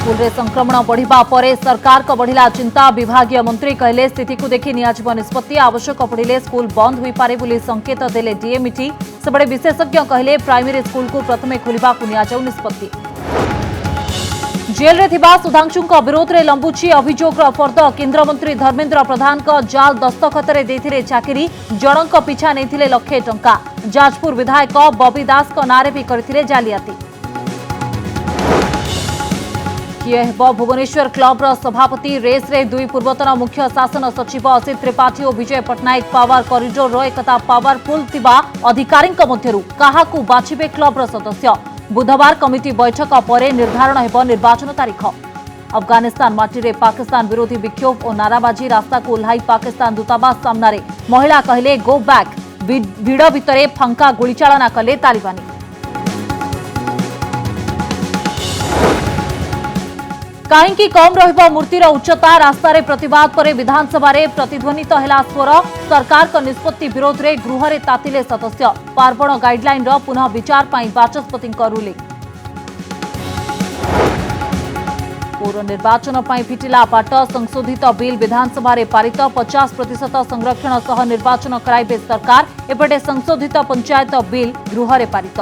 School रे संक्रमण बढ़िबा परे सरकार को बढ़िला चिंता। विभागीय मंत्री कहले स्थिति को देखि नियाजिब निष्पत्ति। आवश्यक पड़िले स्कूल बंद होई पारे बोली संकेत देले डीएमईटी। सेबडे विशेषज्ञ कहले प्राइमरी स्कूल को प्रथमे खोलिबा को नियाजाउ निष्पत्ति। जेल रे थिबा सुधांशु विरोध में लंबुची अभियोग फर्द। केन्द्रमंत्री धर्मेन्द्र प्रधान को जाल दस्तखत देथिले चाकरी। जनक पिछा नेथिले लक्षे टंका। जाजपुर विधायक बबी दास को नारे भी करथिले जालियाती। किए हेब भुवनेश्वर क्लब सभापति रेस रे दुई पूर्वतन मुख्य शासन सचिव असित त्रिपाठी और विजय पट्टनायक पावर कॉरिडोर रो एकता पावरफुल थिबा अधिकारी मध्यरु काहाकू बाछिबे क्लब सदस्य। बुधवार कमिटी बैठक पर निर्धारण हेब निर्वाचन तारीख। अफगानिस्तान माटी रे पाकिस्तान विरोधी विक्षोभ और नाराबाजी। रास्ता को ओह्लाई पाकिस्तान दूतावास सामने। महिला कहले गो बैक। भिड़ भितर फांका गुलीचालना कले तालिबानी। कहीं कम रहिबो मूर्तिर उच्चता। रास्तार प्रतिवाद पर विधानसभा प्रतिध्वनित है स्वर। सरकार को निष्पत्ति विरोध में गृह में तातिले सदस्य। पार्वण गाइडलाइन पुनः विचार पर बाचस्पति रूलिंग। पौर निर्वाचन पर फिटिला बाट। संशोधित बिल विधानसभा पारित। 50% संरक्षण सह निर्वाचन कराइबे सरकार। एपटे संशोधित पंचायत बिल गृह में पारित।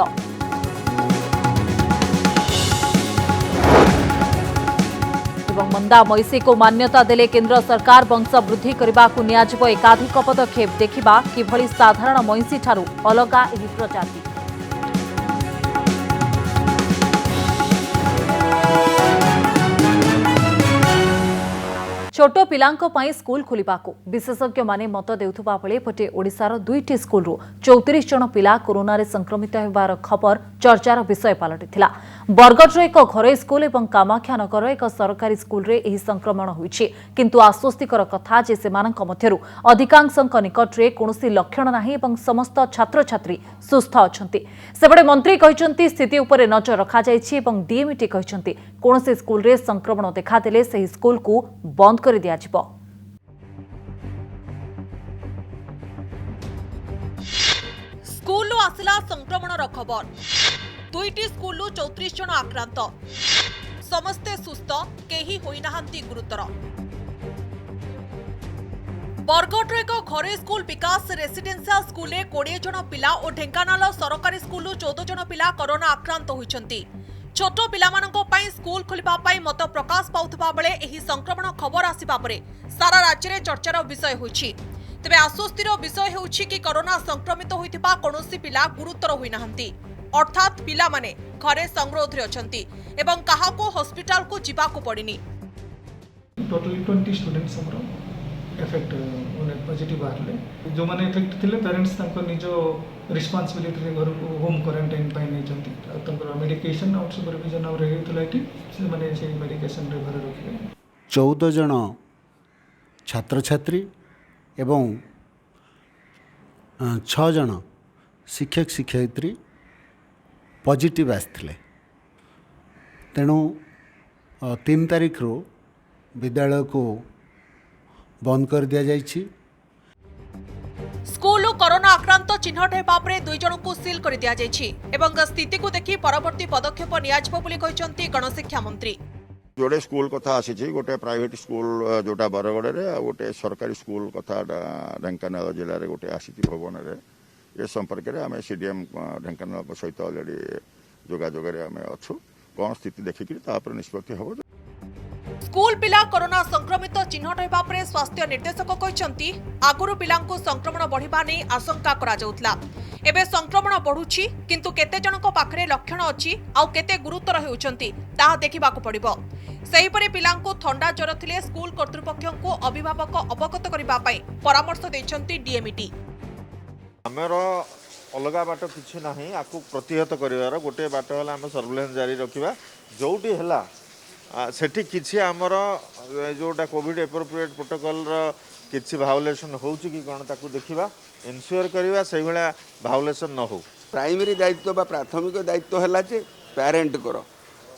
मंदा मईसी को मान्यता देले केंद्र सरकार। वंश वृद्धि करने को नियाजिब एकाधिक पदक्षेप। देखिबा किभली साधारण मईसी ठारू अलगा एही प्रजाति। छोट पिलांको पई स्कूल खोलिबाको विशेषज्ञ माने मत देउथुबा बेले पटे ओडिसार 2टी स्कूल रो 34 जन पिला कोरोना रे संक्रमित हेबार खबर चर्चार विषय पालटिथिला। बरगढ़ एक घरोई स्कूल और कामाख्यानगर एक सरकारी स्कूल रे एही संक्रमण होईछि। किंतु आश्वस्तिकर कथा जे सेमानक मध्यरु अधिकांशक निकट रे कोनोसी लक्षण नाही एवं समस्त छात्र छात्री सुस्थ अछंती। सेबडे मंत्री कहिसंती स्थिति उपरे नजर रखा जायछि एवं डीएमईटी कहिसंती कोनोसी स्कूल रे संक्रमण देखादेले सही स्कूल को बंद कर दिया जिवो। स्कूल आसिला संक्रमण खबर। 2टी स्कूल 34 जन आक्रांत। समस्ते सुस्थ, केही होइनाहांती गुरुतर। बरगढ़ एक घरे स्कूल विकास रेसिडेंशियल स्कूल 20 जन पिला और ढेंकानाल सरकारी स्कूल 14 जन पिला कोरोना आक्रांत होइछंती। छोट पिलामानंको पई स्कूल खोलिबा पई मत प्रकाश पाउथबा बेले एही संक्रमण खबर आसिबा परे सारा राज्य रे चर्चार विषय होइछि। तेबे आश्वस्तिर विषय हेउछि कि कोरोना संक्रमित होइथिबा कोनोसी पिला गुरुतर होइनाहांती। अर्थात पिला माने घरे संरोध रे अछंती एवं काहाको हॉस्पिटल को जिबा को पड़िनी। टोटली 20 स्टूडेंट्स हमरो इफेक्ट ओने पॉजिटिव आले। जो माने इफेक्ट थिले पेरेंट्स तांको निजो रिस्पांसिबिलिटी रे घर को होम क्वारंटाइन पाई नै जंती। तांको मेडिकेशन और सुपरविजन और हेतुला कि से माने से मेडिकेशन रे घर रखिले। 14 जन छात्र छात्री एवं 6 जन शिक्षक शिक्षयित्री पॉजिटिव आसथिले। तेणु 3 तारीख रो विद्यालय को बंद कर दिया जाइछि। स्कूल कोरोना आक्रांत चिन्हट हेबा परे 2 जन को सील कर दिया जाइछि एवं स्थिति को देखि परवर्ती पदक्षेप नियाजिबो बोली कहिसंती गणशिक्षा मंत्री। जोड़े स्कूल कथा आसी गोटे प्राइवेट स्कूल जोटा बरगढ़ रे गोटे सरकारी स्कूल कथा ढेंकानाल जिले में गोटे आसी भवन रे ये संपर्क में आम सीडीएम ढेंकानाल सहित अलरेडी जोगाजोग आम अच्छु। कौन स्थिति देखिक निष्पत्ति हम। स्कूल पिला कोरोना संक्रमित चिन्हट हेबा परे स्वास्थ्य निर्देशक कहिसंती आगुरु पिलांको संक्रमण बढ़िबा नै आशंका करा जाउतला। एबे संक्रमण बढ़ुछि किंतु केते जनको पाखरे लक्षण अछि आ केते गुरुतर हेउचंती ताहा देखिबाको पड़िबो। सेही परे पिलांको थंडा ज्वर थिले स्कूल कर्तृपक्षको अभिभावक अवगत करिबा पई परामर्श दैछंती डीएमईटी। आमर अलगा बाट किछि नाही आकु प्रतिहत करिवार गोटे बाट होला हम सर्वेलेंस जारी रखिबा। जोटी हला सेठी किछि आमर जोटा कोविड एप्रोप्रिएट प्रोटोकॉल रो किछि भायोलेशन होउछि कि कोन ताकू देखिबा इन्श्योर करिबा सेही भला भायोलेशन न हो। प्राइमरी दायित्व बा प्राथमिक दायित्व हला जे पेरेंट करो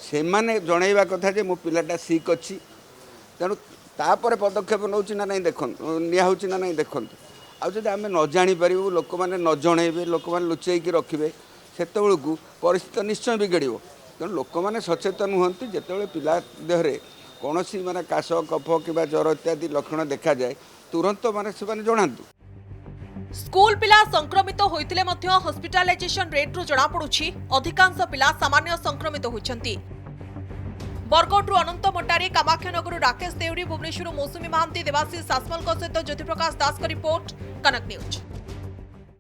से माने जणैबा कथा जे मो पिलाटा सिक अछि तेणु तापर पदक्षेप नौछि ना नहीं देखन निया होछि ना नहीं देखन। आ जदि आमे न जानि परिबु लोक माने न जणैबे लोक माने लुचैकी रखिबे सेतेबेलकू परिस्थिति निश्चय बिगड़िबो। ତେଣୁ ଲୋକମାନେ ସଚେତନ ହୁଅନ୍ତି। ଯେତେବେଳେ ପିଲା ଦେହରେ କୌଣସି ମାନେ କାଶ କଫ କିମ୍ବା ଜ୍ୱର ଇତ୍ୟାଦି ଲକ୍ଷଣ ଦେଖାଯାଏ ତୁରନ୍ତ ମାନେ ସେମାନେ ଜଣାନ୍ତୁ। स्कूल पिला संक्रमित होइतिले मध्य हॉस्पिटलाइजेशन रेट रु जणा पडुछि अधिकांश पिला सामान्य संक्रमित होइछन्ति। बरगढ़ अनंत मोटारी कामाख्यानगर राकेश देउरी भुवनेश्वर मौसुमी महांती देवाशीष सासमल सहित ज्योतिप्रकाश दास का रिपोर्ट कनक न्यूज।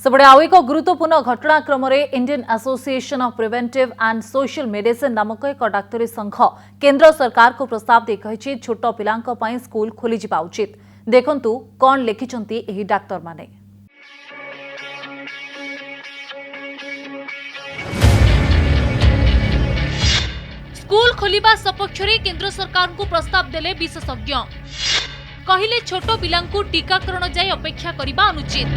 सेपटे आउ एक गुरुत्वपूर्ण घटनाक्रम Indian association of preventive and social medicine नामक एक डाक्तरी संघ केंद्र सरकार को प्रस्ताव दे कहिछि छोट पिलांक पई स्कूल खोली जिबा उचित। देखंतु कोन लिखिचंती एही डाक्टर माने। स्कूल खोलिबा सपक्ष रे केंद्र सरकार को प्रस्ताव देले विशेषज्ञ कहिले छोट पिलांकु टीकाकरण जाय अपेक्षा करिबा अनुचित।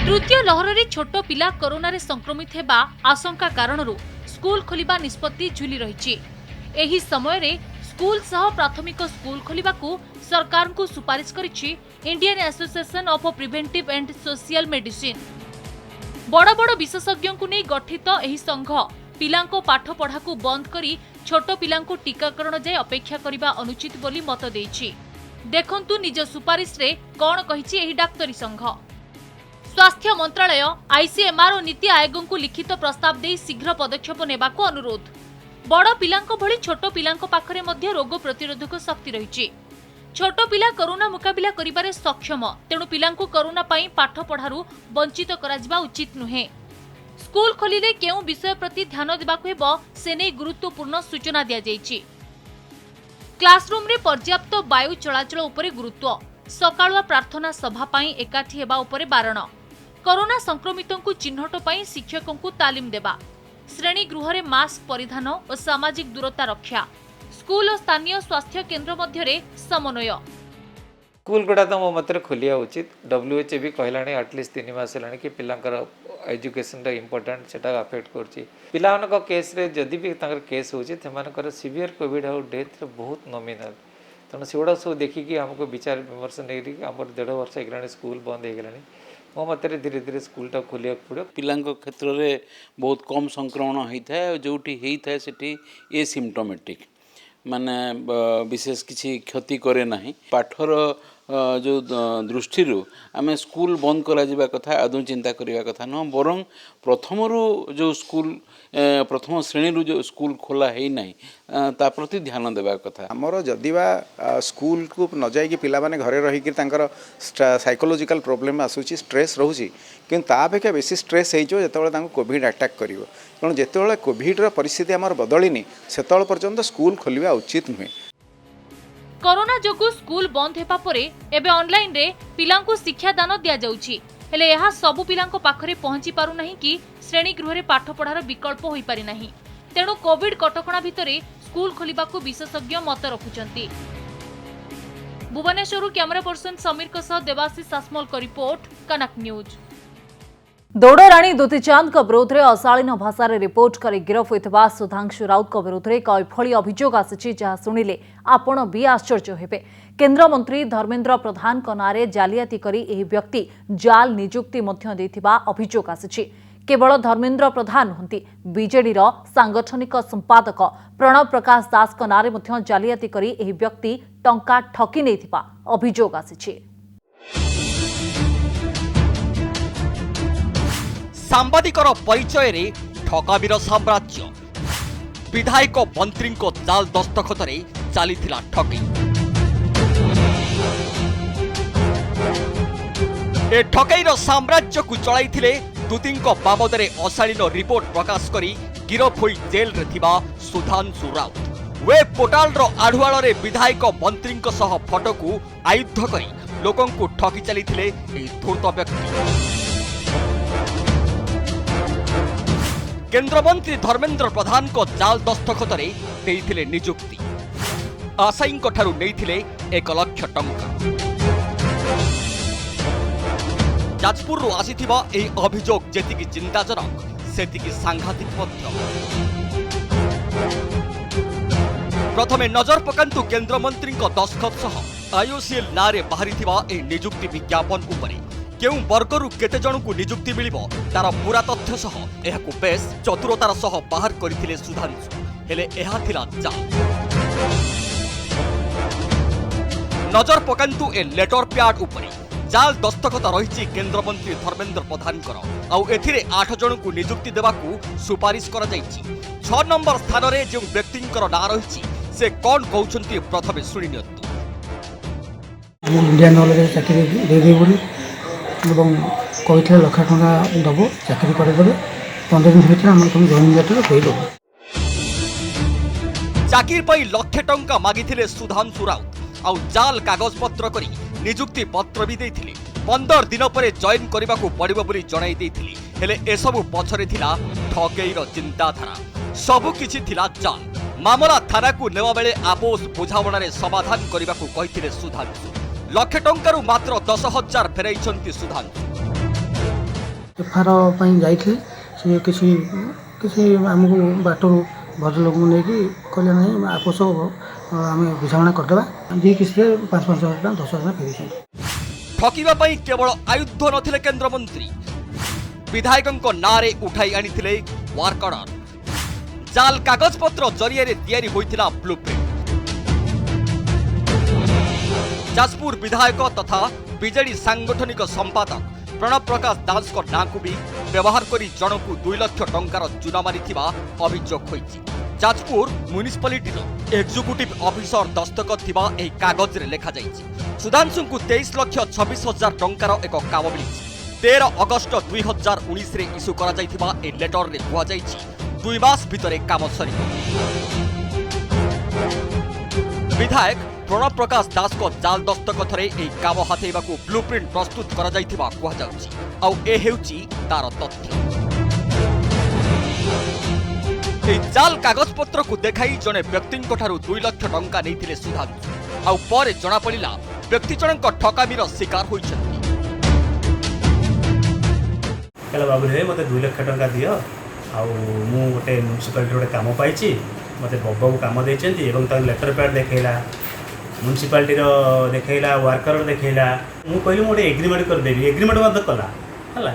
तृतीय लहर रे छोट पिला कोरोना रे संक्रमित हेबा आशंका कारणरू स्कूल खोलिबा निष्पत्ति झुली रहिछि। एही समय रे स्कूल सह प्राथमिक स्कूल खोलिबाकू सरकार को सुपारिश करिछि Indian association of preventive and social medicine. बड़ बड़ विशेषज्ञ को नै गठित एही संघ पिलांको पाठ पढ़ा को बंद करी छोट पिलांको टीकाकरण जाय अपेक्षा करिबा अनुचित बोली मत देछि। देखंतु निज सुपारिश रे कोन कहिछि एही डाक्तरी संघ। स्वास्थ्य मंत्रालय आईसीएमआर और नीति आयोग को लिखित प्रस्ताव दे शीघ्र पदक्षेप नेबाको अनुरोध। बड़ पिलांको भली छोट पिलांको पाखरे मध्य रोग प्रतिरोधक शक्ति रहिछि। छोट पिला कोरोना मुकाबिला करिबारे सक्षम, तेणु पिलांको कोरोना पई पाठ पढ़ारू वंचित कराजिबा उचित नुहे। स्कूल खोलिले केउ विषय प्रति ध्यान देबाको हेबो से नै गुरुत्वपूर्ण सूचना दिया जायछि। क्लासरूम रे पर्याप्त वायु चलाचल उपरे गुरुत्व, सकाळुआ प्रार्थना सभा पई एकाठी हेबा उपरे बारण, कोरोना संक्रमितों को चिन्हट पई शिक्षकों को तालीम देबा, श्रेणी गृह रे मास्क परिधान और सामाजिक दूरता रक्षा, स्कूल और स्थानीय स्वास्थ्य केंद्र मध्य रे समन्वय। स्कूल गुड़ा तो मो मत खोलिया उचित। WHO भी कहलानी एटलिस्ट 3 मास है कि पिलांकर एजुकेशन इम्पोर्टेंट से अफेक्ट कर केस रे जदि भी केस होकर सीवियर कोविड आउ डेथ बहुत नॉमिनल। तेणु से गुड़ा सब देखिकी आमको विचार विमर्श नहीं 1.5 वर्ष हो स्कूल बंद हो गलानी। मो मत धीरे धीरे स्कूलटा खोलिया पड़ो। पिलांक क्षेत्र में बहुत कम संक्रमण होता है, जो होता है सेठी एसिम्प्टोमेटिक माने विशेष किसी क्षति करे नहीं। पाठर जो दृष्टि आम स्कूल बंद करा जिबा कथा आदौ चिंता करिबा कथा न, बरं प्रथमरू जो स्कूल प्रथम श्रेणी जो स्कूल खोला है नहीं ता प्रति ध्यान देबा कथा। आमर जदिवा स्कूल को न जाइए पिला माने घरे रही साइकोलॉजिकल प्रॉब्लम आसूची स्ट्रेस रोची, किंतु ता अपेक्षा बेसी स्ट्रेस हो जो कोविड अटैक करिवो। तेणु जेतेबेले कोविड परिस्थिति आमर बदलिनी सेतबेले पर्यंत स्कूल खोलिबा उचित नुहे। कोरोना जोगु स्कूल बंद हेबा परे एबे ऑनलाइन रे पिलांको शिक्षा दान दिया जाउछि, हेले एहा सबु पिलांको पाखरे पहुंची पारु नाही कि श्रेणी गृह रे पाठ पढ़ार विकल्प होई पारि नाही। तेणु कोविड कटकणा भितरे स्कूल खोलिबाकू विशेषज्ञ मत रखुचंती। भुवनेश्वर कैमरा पर्सन समीर को सह देवाशीष सासमल को रिपोर्ट कनक न्यूज। दौड़राणी दुती चांद विरोध में अशालीन भाषा रिपोर्ट कर गिरफ होता सुधांशु राउत विरोध में एक एभली अभियोग आसी जहाँ शुणिले आपण भी आश्चर्य हेबे। केन्द्रमंत्री धर्मेन्द्र प्रधान नारे जालियाती करी एही व्यक्ति जाल नियुक्ति अभियोग आसी। केवल धर्मेन्द्र प्रधान नुहंती, बीजेडी सांगठनिक संपादक प्रणव प्रकाश दास नारे जालियाती करी एही व्यक्ति टंका ठकी नैथिबा अभियोग आसी। सांबादिकर परिचय रे ठकामीर साम्राज्य, विधायक मंत्री को जाल दस्तखत रे चलीथिला ठगी। ए ठकईर साम्राज्य को चलाइथिले दूतींको बाबदरे अशालीन रिपोर्ट प्रकाश करी गिरफ होई जेल रे थिबा सुधांशु राउत। वेब पोर्टाल रो आढुआल रे विधायक मंत्री सह फोटो को आयुध करी लोकं को ठकी चलीथिले ए धूर्त व्यक्ति। केन्द्रमंत्री धर्मेन्द्र प्रधान को जाल दस्तखत रे देइथिले नियुक्ति, आशायींको ठारू नेइथिले 1 लाख टंका। जाजपुर रो आसीथिबा एही अभियोग जेतिकी चिंताजनक सेतिकी सांघातिक मध्य। प्रथमे नजर पकांतु केन्द्रमंत्री दस्तखत सह आईओसीएल नारे बाहरी एही नियुक्ति विज्ञापन उपरे। केउं वर्गरू केते जणकु नियुक्ति मिलिबो तार पूरा तथ्य सह एहाकु बेस चतुरतार सह बाहर करथिले सुधांशु हेले एहा थिला जाल। नजर पकांतु ए लेटर पैड उपरे जाल दस्तखत रही केंद्र मंत्री धर्मेंद्र प्रधानकर आउ एथिरे 8 जणकु नियुक्ति देबाकू सुपारिश करा जायछि। 6 नंबर स्थान रे जो व्यक्तिंकर नाम रही से कौन कहउछंती प्रथमे सुनि नियंतु। इंडियन नॉलेज चाकरी दे दे बोली एवं कही लक्ष टका दब चाकरी करदे 15 दिन भीतर आम तुम जॉइनिंग लेटर देदेव। चाकरी पई लक्ष टंका मागिथिले सुधांशु राउत आउ जाल कागज पत्र करी नियुक्ति पत्र भी देथिले। 15 दिन पर जॉइन करबाकू पड़िबो बोली जणाई देथिले हेले एसबु पछरे थिला ठकेईर चिंताधारा सबु किछि थिला जाल। मामला थाना को नेवा बेले आपोस बुझामणा रे समाधान करबाकू कहिथिले सुधांशु। लक्ष टंकारु मात्र 10,000 फेराइछंती सुधांशु। एफआर पई जाइथे से किछि किछि हमकु बाटो भद्रलोक नहीं कि कहले नहीं आपोस आम बुझामणा करदेबा जी किसी 5,000 टका 10,000 फेरी ठकिबा पई केवल आयुध नथिले केंद्र मंत्री विधायकंको नारे उठाई आनिथिले वार्क ऑर्डर। जाल कागज पत्र जरिया रे तैयारी होइथिला ब्लूप्रिंट। जाजपुर विधायक तथा बीजेडी सांगठनिक संपादक प्रणव प्रकाश दास को नाम को भी व्यवहार करी जनकू 2 लाख टंकार चुना मारिथिबा अभियोग होइछि। जाजपुर म्युनिसिपालिटी एक्जिक्यूटिव ऑफिसर दस्तखत थिबा एही कागज रे लेखा जाइछि। सुधांशु को 23,26,000 टंकार एक काम मिलिछि। 13 अगस्त 2019 रे इश्यू करा जाइथिबा ए लेटर रे कुआ जाइछि 2 मास भितरे काम सरिबो। विधायक प्रणव प्रकाश दास को जाल दस्तखत रे एही काम हाथेबाकू ब्लूप्रिंट प्रस्तुत करा जाइथिबा कुआ जाउछि आउ ए हेउछि तार तथ्य। जाल कागज पत्र को देखाई जने व्यक्ति 2 लाख टंका नहीं सुधांशु आउ पर जना पड़ा व्यक्ति जनक ठकामीर शिकार होइछन्ति। बाबू हे मत 2 लाख टंका दियो आउ मु गोटे म्युनिसिपालिटी गोटे काम पाइछि मत बब्बा को काम देइछन्ति एवं ता लेटर पैड देखैला म्युनिसिपालिटी रो देखैला वर्कर देखैला मु कहली मु गोटे एग्रीमेंट कर देबी एग्रीमेंट मत कला हला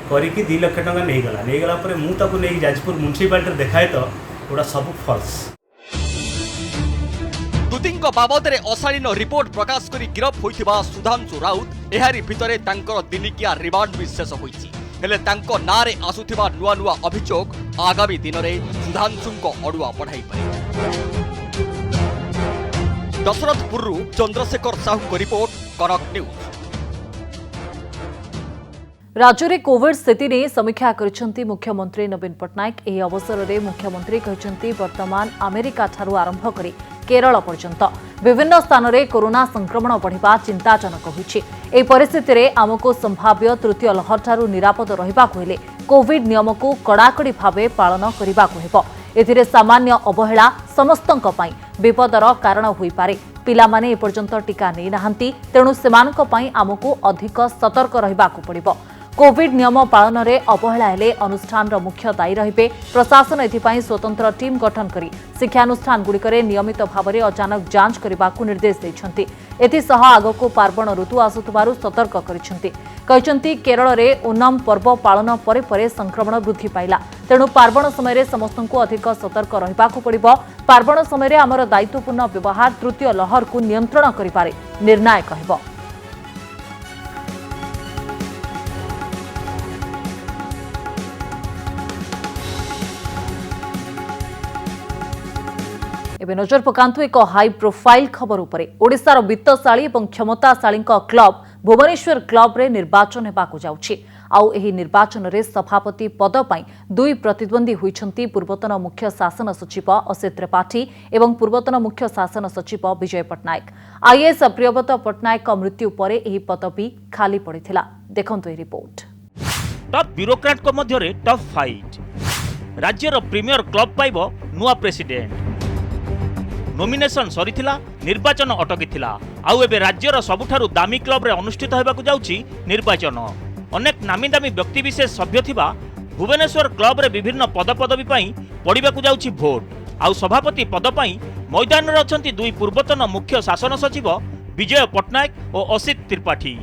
करिकी 2 लाख टंका नहीं गला पर मु ताको नहीं जाजपुर म्युनिसिपालिटी देखाए तो ओडा सब फॉल्स। दुतिंक बाबद रे अशालीन रिपोर्ट प्रकाश करी गिरफ होइथिबा सुधांशु राउत एहारी भितरे तांकर दिनिकिया रिमांड विशेष होइछि हेले तांको नारे आसुथिबा नुआ नुआ अभियोग आगामी दिन रे सुधांशुको अडुआ पढ़ाई पारे। दशरथपुरु चंद्रशेखर साहू को रिपोर्ट कनक न्यूज। राज्य में कोविड स्थिति ने समीक्षा करिसेंती मुख्यमंत्री नवीन पट्टनायक। एही अवसर में मुख्यमंत्री कहते वर्तमान अमेरिका ठारू आरंभ करी केरल पर्यंत विभिन्न स्थान में कोरोना संक्रमण बढ़िबा चिंताजनक होइछि। एही परिस्थिति रे आमको संभाव्य तृतीय लहर ठारू निरापद रहिबाकु हेले कोविड नियम को कड़ाकड़ी भावे पालन करिबाकु हेबो। एथिरे सामान्य अवहेला समस्तंक पई विपदर कारण होई पारे। पिलामाने एपर्यंत टीका नै नाहंती तेणु सेमानक पई आमको अधिक सतर्क रहिबाकु पड़िबो। कोविड नियम पालन में अवहेला हेले अनुष्ठान मुख्य दायी रहिबे। प्रशासन एथिपाई स्वतंत्र टीम गठन करी शिक्षानुष्ठान गुड़िकरे नियमित भाव में अचानक जांच करने निर्देश देइछन्ति। एथिसह आगको पार्वण ऋतु आसुथिबारु सतर्क करिसेंति। कहचन्ति केरल में ओणम पर्व पालन परे परे संक्रमण वृद्धि पाइला तेणु पार्वण समय समस्तंकु अधिक सतर्क रहिबाकु पड़िबो। पार्वण समय आमर दायित्वपूर्ण व्यवहार तृतीय लहर को नियंत्रण करिपारे निर्णायक हेबो। एबे नजर पकांतु एक हाई प्रोफाइल खबर उपरे। ओडिशार वित्तशाली और क्षमताशाली क्लब भुवनेश्वर क्लब रे निर्वाचन हेबाकु जाउछि। आउ एही निर्वाचन रे सभापति पद पई 2 प्रतिद्वंदी होइछन्ति पूर्वतन मुख्य शासन सचिव असित त्रिपाठी एवं पूर्वतन मुख्य शासन सचिव विजय पट्टनायक। आईएएस प्रियव्रत पट्टनायक मृत्यु परे एही पदवी खाली पड़िथिला। देखंतु ए रिपोर्ट। टॉप ब्यूरोक्रेट को मध्य रे टॉप फाइट राज्यर प्रीमियर क्लब पाइबो नुआ प्रेसिडेंट। नॉमिनेशन सरीथिला निर्वाचन अटकीथिला आउ एबे राज्यर सबुठारु दामी क्लब रे अनुष्ठित हेबाकु जाउछि निर्वाचन। अनेक नामी दामी व्यक्ति विशेष सभ्य थिबा भुवनेश्वर क्लब रे विभिन्न पदपदवी पई पड़िबाकु जाउछि भोट। आउ सभापति पद पई मैदान रे अछंती 2 पूर्वतन मुख्य शासन सचिव विजय पट्टनायक और असित त्रिपाठी।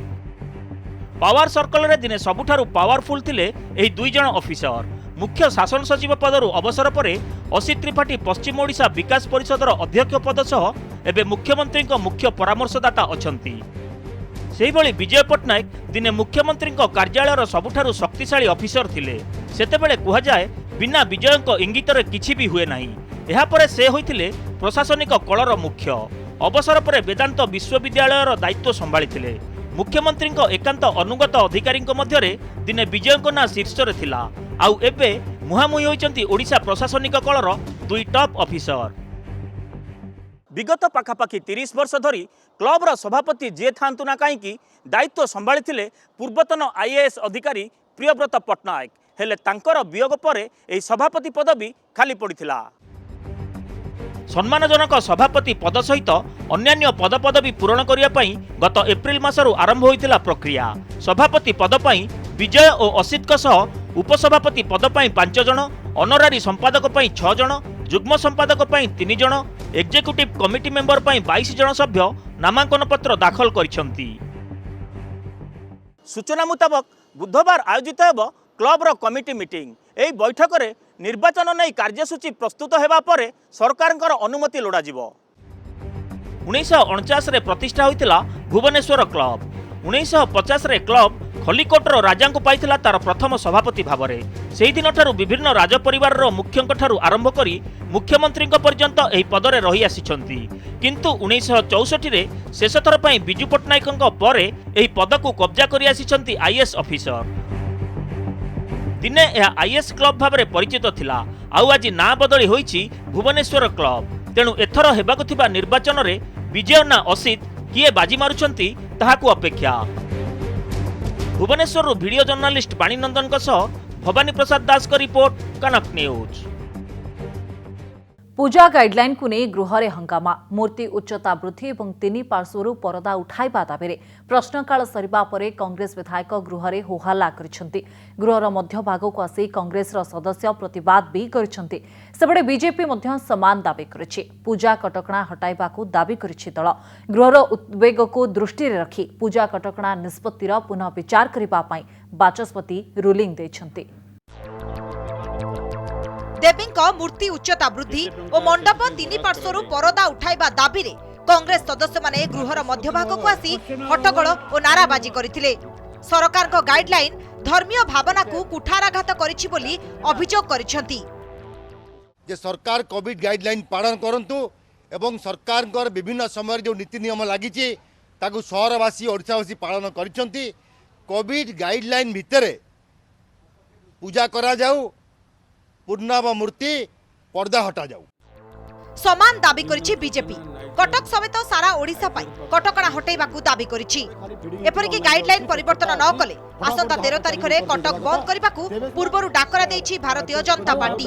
पावर सर्कल रे दिने सबुठारु पावरफुल थिले एही दुई जण ऑफिसर। मुख्य शासन सचिव पदरु अवसर परे असित त्रिपाठी पश्चिम ओडिशा विकास परिषदर अध्यक्ष पद सह एबे मुख्यमंत्री मुख्य परामर्शदाता अछंती। सेही भली विजय पट्टनायक दिने मुख्यमंत्री कार्यालयर सबुठारु शक्तिशाली ऑफिसर थिले। सेतेबेले कुहा जाय बिना विजयଙ୍କ इंगितरे किछि भी हुए नाही। एहा परे से होइथिले प्रशासनिक कलर मुख्य। अवसर परे वेदांत विश्वविद्यालयर दायित्व संभाळिथिले। मुख्यमंत्री एकांत अनुगत अधिकारी मध्यरे दिने विजयଙ୍କ ना शीर्षरे थिला। आउ एबे मुहामुही होइचंती ओडिशा प्रशासनिक कलर दुई टॉप ऑफिसर। विगत पाखापाखि 30 वर्ष धरी क्लबर सभापति जे थांतु ना कहीं दायित्व संभाळिथिले पूर्वतन आईएएस अधिकारी प्रियव्रत पट्टनायक। हेले तांकर वियोग परे एही सभापति पदवी खाली पड़िथिला। सम्मानजनक सभापति पद सहित अन्यान्य पदपदवी पूरण करिया पई गत एप्रिल मासरु आरंभ होइथिला प्रक्रिया। सभापति पद पई विजय और असित का सह उपसभापति पद पई 5 जण, ऑनरारी संपादक पई 6 जण, जुग्म संपादक पई 3 जण, एग्जीक्यूटिव कमिटी मेंबर पई 22 जण सभ्य नामांकन पत्र दाखल करिसंती। सूचना मुताबक बुधवार आयोजित हेब क्लबर कमिटी मीटिंग। एही बैठक रे निर्वाचन नै कार्यसूची प्रस्तुत हेबा परे सरकारଙ୍କର अनुमति लोड़ा जिवो। 1949 रे प्रतिष्ठा होइतिला भुवनेश्वर क्लब। 1950 रे क्लब खलिकोटर राजा को पाइथिला तार प्रथम सभापति भावरे। सेही दिन ठारू विभिन्न राज परिवार रो मुख्यंक ठारू आरंभ करी मुख्यमंत्री पर्यंत एही पदरे रही आसिछंती। किंतु 1964 रे शेष थर पई बिजू पट्टनायकଙ୍କ परे एही पद को कब्जा करी आसिछंती आईएएस ऑफिसर। दिने यह आईएएस क्लब भाव में परिचित थिला। आउ आज ना बदली होईची भुवनेश्वर क्लब। तेणु एथर हेबाकु थिबा निर्वाचन रे विजय ना असित किए बाजी मारुछंती ताहाकु अपेक्षा। भुवनेश्वर वीडियो जर्नालिस्ट बाणीनंदन भवानी प्रसाद दास का रिपोर्ट, कनक न्यूज। पूजा गाइडलाइन को नहीं गृह रे हंगामा। मूर्ति उच्चता वृद्धि और 3 पार्श्वर परदा उठाइबा दाबी प्रश्नकाल सरिबा परे कांग्रेस विधायक गृह रे होहल्ला करिसेंती। गृहर मध्य भाग को आसी कांग्रेस सदस्य प्रतिवाद भी करिसेंती। सेबडे बीजेपी मध्य समान दाबी करिछि। पूजा कटकणा हटाइबा को दाबी करिछि दल। गृहर उद्वेग को दृष्टि रे रखी पूजा कटकणा निष्पत्तिर पुनः विचार करिबा पई बाचस्पति रूलिंग दैछंती। देवींक मूर्ति उच्चता वृद्धि और मंडप 3 पार्श्वर परदा उठाइबा दाबी रे कांग्रेस सदस्य माने गृहर मध्यभाग को आसी हट्टगोल और नाराबाजी करथिले। सरकार को गाइडलाइन धर्मीय भावना को कुठाराघात करिछि बोली अभियोग करिसेंती। जे सरकार कोविड गाइडलाइन पालन करंतु एवं सरकार को विभिन्न समय जो नीति नियम लागिछि ताकू शहरवासी ओडिशावासी पालन करिसेंती। कोविड गाइडलाइन भितरे पूजा करा जाऊ, पूर्णव मूर्ति पर्दा हटा जाऊ। समान दाबी करिछि बीजेपी। कटक समेत सारा ओडिशा पाई कटकणा हटाइबाकू दाबी करिछि। एपरिकी गाइडलाइन परिवर्तन न कले आसंता 13 तारिख रे कटक बंद करिबाकू पूर्वरु डाकरा दैछि भारतीय जनता पार्टी।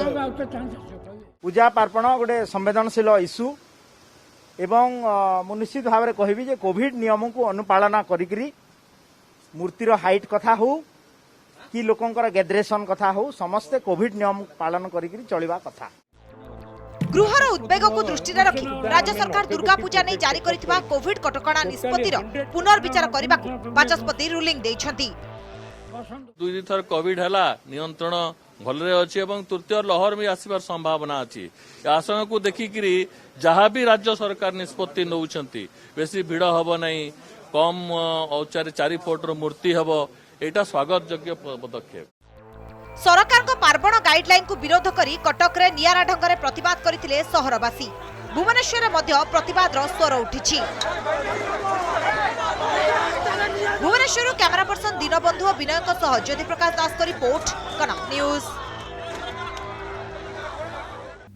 पूजा पार्पण गोटे संवेदनशील इश्यू एवं मु निश्चित भाव में कहबी जे कोविड नियम को अनुपालना करिकरी मूर्तिर हाइट कथा हो कि लोकंकर गैदरेशन कथा हो समस्ते कोविड नियम पालन करिकरी चलिबा कथा। गृहर उद्वेग को दृष्टि रखी राज्य सरकार दुर्गा पूजा नहीं जारी करिथिबा कोविड कटकणा निष्पत्तिर पुनर्विचार करिबाकू बाचस्पति रूलिंग दैछंती। 2 थर कोविड हला नियंत्रण भलरे अछि एवं तृतीय लहर में आसीबार संभावना अछि। आशंका को देखिकरी जहाँ भी राज्य सरकार निष्पत्ति नौछंती बेसी भिड़ हबो नहीं, कम औचारे 4 फुट रो मूर्ति हबो, एटा स्वागत योग्य पदक्षेप। सरकार को पार्वण गाइडलाइन को विरोध करी कटक रे नियारा ढंग रे प्रतिवाद करथिले सहरवासी। भुवनेश्वर मध्य प्रतिवाद रो स्वर उठिछि। भुवनेश्वर कैमरा पर्सन दीनबंधु और विनय सह ज्योति प्रकाश दास को रिपोर्ट, कनक न्यूज।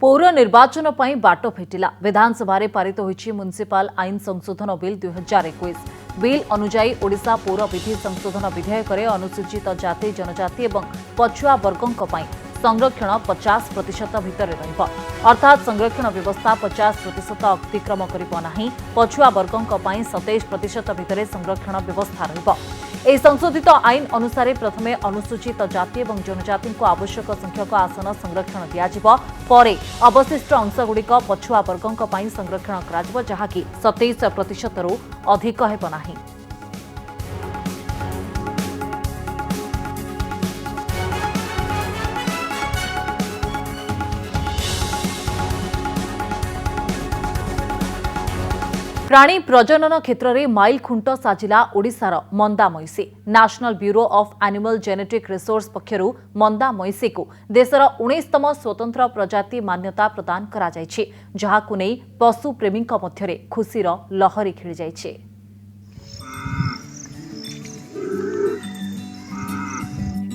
पौर निर्वाचन पर बाट फिटिला। विधानसभा रे पारित होइछि म्युनिसिपल आईन संशोधन बिल 2021। बिल अनुजाई ओडिशा पौर विधि संशोधन विधेयक रे अनुसूचित जाति जनजाति और पछुआ वर्गों पई संरक्षण 50% भितर रहिब। अर्थात संरक्षण व्यवस्था 50% अतिक्रम करिब नाही। पछुआ वर्गों पई 27% भितर संरक्षण व्यवस्था रहिब। एही संशोधित आईन अनुसार प्रथमे अनुसूचित जाति और जनजाति को आवश्यक संख्यक आसन संरक्षण दियाजिब, परे अवशिष्ट अंशगुड़िक पछुआ वर्गों पई संरक्षण कराजिब, जहाँकि 27% रु अधिक हेब नाही। प्राणी प्रजनन क्षेत्र में माइल खुंट साजिला ओडिशार मंदा मईसी। National bureau of animal genetic resource पक्षरु मंदा मईसी को देशर 19तम स्वतंत्र प्रजाति मान्यता प्रदान करा जायछि, जहाकु नै पशु प्रेमीक मध्यरे खुशीर लहरी खेली जायछि।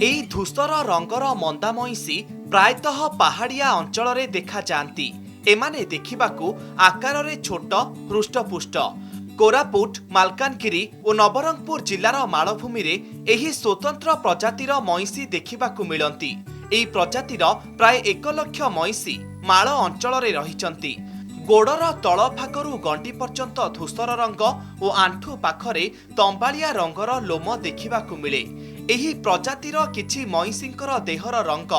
एई धूसर रंगर मंदा मईसी प्रायतः पहाड़िया अंचल रे देखा जाती। एमाने देखिबाकू आकार रे छोट हृष्टपुष्ट। कोरापुट, मालकानगिरी और नवरंगपुर जिलार मालभूमि रे एही स्वतंत्र प्रजातिर मईसी देखिबाकू मिलंती। एही प्रजातिर प्राय 1 लाख मईसी माल अंचल रे रहिचंती। गोड़र तल भागरू गंडी पर्यंत धूसर रंग और आंठू पाखरे तंबालिया रंगर लोम देखिबाकू मिले। एही प्रजातिर किछि मईसींकर देहर रंग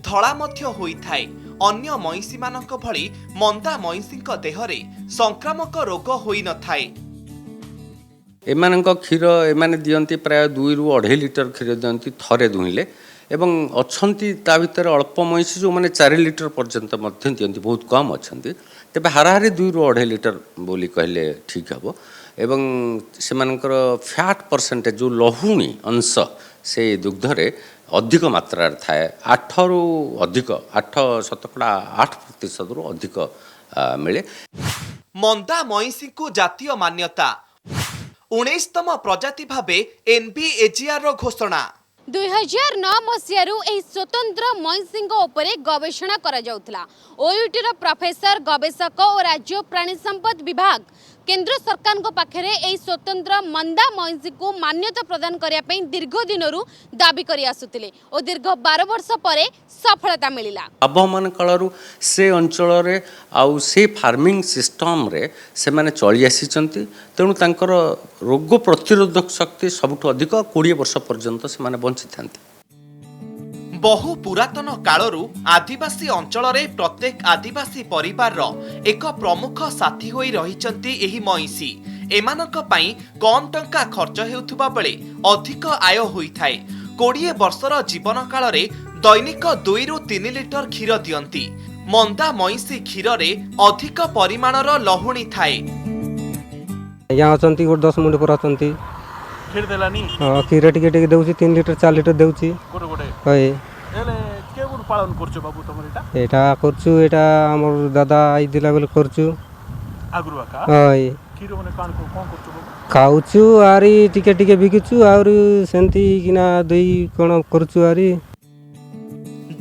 धड़ा मध्य होइथाय। अन्य मईसी मानक भली मंदा मईसींक देहरे संक्रामक रोग होई न थाए। एमानक क्षीर एमाने दियंती प्राय 2 ରୁ 2.5 लिटर क्षीर दियंती थरे दुहिले एवं अछंती ता भितर अल्प मईसी जो माने 4 लिटर पर्यंत मध्य दियंती, बहुत कम अछंती। तेबे हाराहारी 2 ରୁ 2.5 लिटर बोली कहले ठीक हबो। एवं सेमानकर फैट परसेंटेज जो लहुणी अंश से दुग्धरे अधिक मात्रा थाए। 8 ରୁ अधिक 8% रु अधिक मिले। मंदा मईसी को जातीय मान्यता 19तम प्रजाति भावे एनबीएजीआर घोषणा। 2009 मसीहारू एही स्वतंत्र मईसी उपरे गवेषणा करा जाउथला। ओयूटीर प्रोफेसर गवेषक और राज्य प्राणी संपद विभाग केंद्र सरकार को पाखरे एही स्वतंत्र मंदा मईसी को मान्यता प्रदान करिया पई दीर्घ दिनरू दाबी करि आसुतिले और दीर्घ 12 वर्ष परे सफलता मिलिला। आबहमान कालरू से अंचल रे आउ से फार्मिंग सिस्टम रे से माने चली आसीचंती। तेणु तांकर रोग प्रतिरोधक शक्ति सबुठ अधिक 20 वर्ष पर्यंत से माने बंची थांती। बहु पुरातन कालरू आदिवासी अंचल रे प्रत्येक आदिवासी परिवार एक प्रमुख साथी होई रहिचंती एही मईसी। एमानक पई कम टंका खर्च हेउथुबा बेले अधिक आय होइथाय। 20 वर्षर जीवन काल रे दैनिक 2 ରୁ 3 लिटर क्षीर दियंती। मंदा मईसी क्षीर रे अधिक परिमाणर लहुणी थाए। यहाँ अछंती 10 मिनिट पर अछंती क्षीर देलानी। हां क्षीर टिके टिके देउची 3 लिटर 4 लिटर देउची। कोटे कोटे होय एले के गुड पालन करछो बाबू तमर एटा? एटा करछु, एटा हमर दादा आई दिला बेल करछु। आगुरवा का होय क्षीर माने कान को कोन करछो बाबू? खाउछु आरी टिके टिके बिकिछु और सेंती किना दई कोन करछु आरी।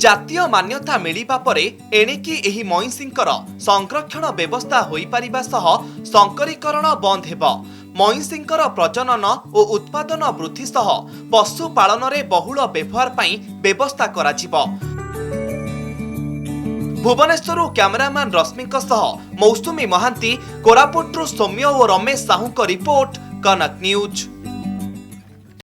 जातीय मान्यता मिलिबा परे एणिकी एही मईसींकर संरक्षण व्यवस्था होई परिबा सह संकरीकरण बंद हेबो। मईसींकर प्रजनन और उत्पादन वृद्धि सह पशु पालन रे बहुल व्यवहार पई व्यवस्था कराजिबो। भुवनेश्वरु कैमरामैन रश्मिक सह मौसुमी महांती, कोरापुटरू सौम्य और रमेश साहू को रिपोर्ट, कनक न्यूज।